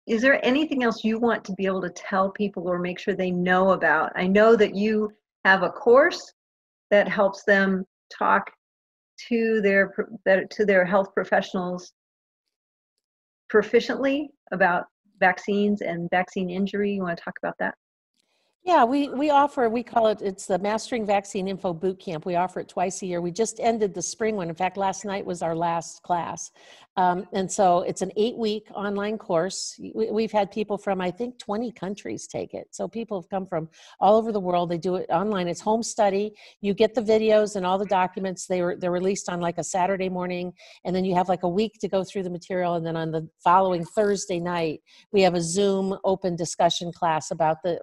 is there anything else you want to be able to tell people or make sure they know about? I know that you have a course that helps them talk to their health professionals proficiently about vaccines and vaccine injury. You want to talk about that? Yeah, we offer, we call it, it's the Mastering Vaccine Info Boot Camp. We offer it twice a year. We just ended the spring one. In fact, last night was our last class. And so it's an 8-week online course. We've had people from, I think, 20 countries take it. So people have come from all over the world. They do it online. It's home study. You get the videos and all the documents. They're released on like a Saturday morning. And then you have like a week to go through the material. And then on the following Thursday night, we have a Zoom open discussion class about the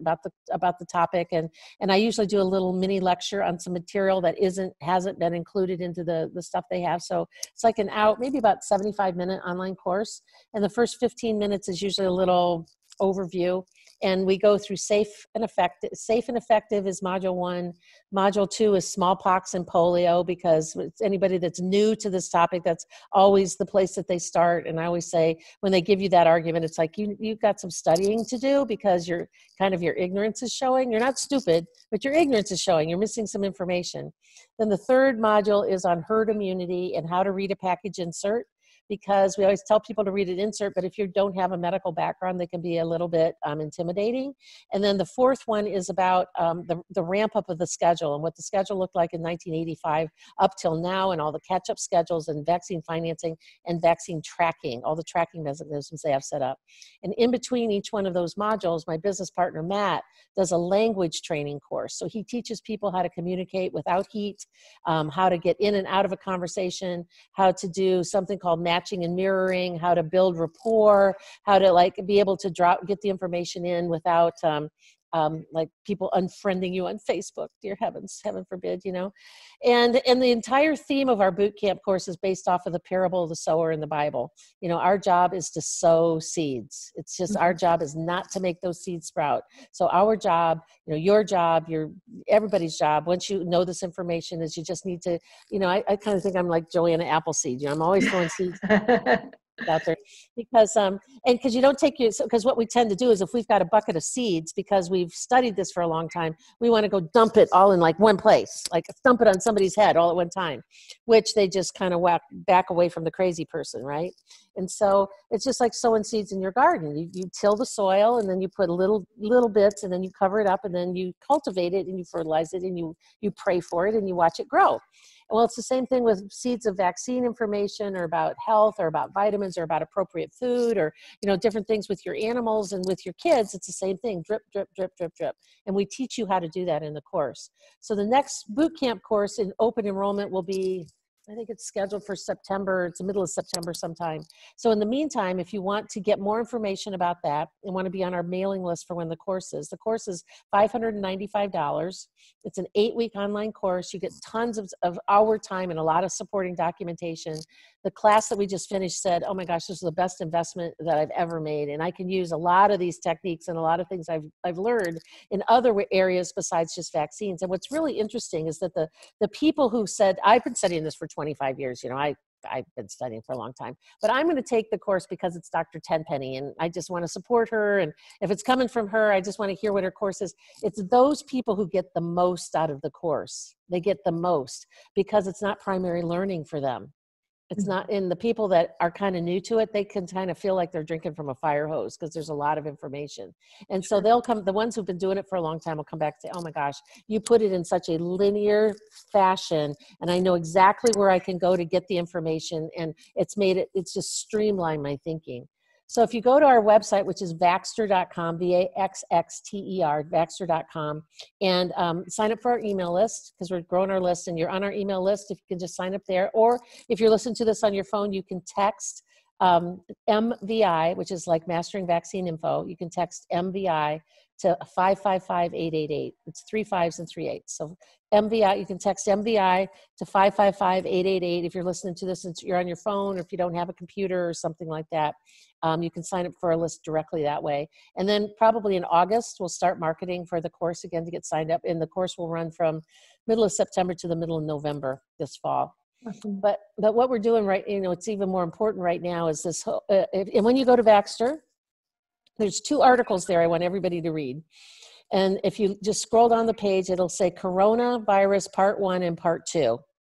topic, and I usually do a little mini lecture on some material that hasn't been included into the stuff they have. So it's like an hour, maybe about 75-minute online course, and the first 15 minutes is usually a little overview, and we go through safe and effective. Safe and effective is module 1. Module 2 is smallpox and polio, because it's anybody that's new to this topic, that's always the place that they start. And I always say, when they give you that argument, it's like you've got some studying to do, because your ignorance is showing. You're not stupid, but your ignorance is showing. You're missing some information. Then the third module is on herd immunity and how to read a package insert, because we always tell people to read an insert, but if you don't have a medical background, they can be a little bit intimidating. And then the fourth one is about the ramp up of the schedule, and what the schedule looked like in 1985 up till now, and all the catch-up schedules and vaccine financing and vaccine tracking, all the tracking mechanisms they have set up. And in between each one of those modules, my business partner, Matt, does a language training course. So he teaches people how to communicate without heat, how to get in and out of a conversation, how to do something called matching and mirroring, how to build rapport, how to be able to get the information in without like people unfriending you on Facebook, dear heavens, heaven forbid, And the entire theme of our boot camp course is based off of the parable of the sower in the Bible. Our job is to sow seeds. It's just our job is not to make those seeds sprout. So our job, your job, everybody's job, once you know this information, is you just need to, I kind of think I'm like Joanna Appleseed. I'm always throwing seeds out there, because because you don't take because what we tend to do is, if we've got a bucket of seeds, because we've studied this for a long time, we want to go dump it all in like one place, like dump it on somebody's head all at one time, which they just kind of back away from the crazy person, right? And so it's just like sowing seeds in your garden. You till the soil, and then you put little bits, and then you cover it up, and then you cultivate it, and you fertilize it, and you pray for it, and you watch it grow. Well, it's the same thing with seeds of vaccine information, or about health, or about vitamins, or about appropriate food, or, different things with your animals and with your kids. It's the same thing, drip, drip, drip, drip, drip. And we teach you how to do that in the course. So the next boot camp course in open enrollment will be, I think it's scheduled for September. It's the middle of September sometime. So in the meantime, if you want to get more information about that and want to be on our mailing list for when the course is $595. It's an 8-week online course. You get tons of our time and a lot of supporting documentation. The class that we just finished said, oh my gosh, this is the best investment that I've ever made. And I can use a lot of these techniques and a lot of things I've learned in other areas besides just vaccines. And what's really interesting is that the people who said, I've been studying this for 25 years, I've been studying for a long time, but I'm going to take the course because it's Dr. Tenpenny, and I just want to support her. And if it's coming from her, I just want to hear what her course is. It's those people who get the most out of the course. They get the most because it's not primary learning for them. It's not, in the people that are kind of new to it, they can kind of feel like they're drinking from a fire hose, because there's a lot of information. And so they'll come, the ones who've been doing it for a long time will come back and say, oh my gosh, you put it in such a linear fashion, and I know exactly where I can go to get the information. And it's just streamlined my thinking. So if you go to our website, which is Vaxxter.com, VAXXTER, Vaxxter.com, and sign up for our email list, because we're growing our list, and you're on our email list. If you can just sign up there, or if you're listening to this on your phone, you can text MVI, which is like Mastering Vaccine Info. You can text MVI to 555-888. It's 3 5s and 3 8s. So MVI, you can text MVI to 555-888 if you're listening to this and you're on your phone, or if you don't have a computer or something like that. You can sign up for a list directly that way. And then probably in August, we'll start marketing for the course again to get signed up. And the course will run from middle of September to the middle of November this fall. Awesome. But what we're doing it's even more important right now is this. And when you go to Vaxxter, There's 2 articles there I want everybody to read. And if you just scroll down the page, it'll say Coronavirus Part 1 and Part 2.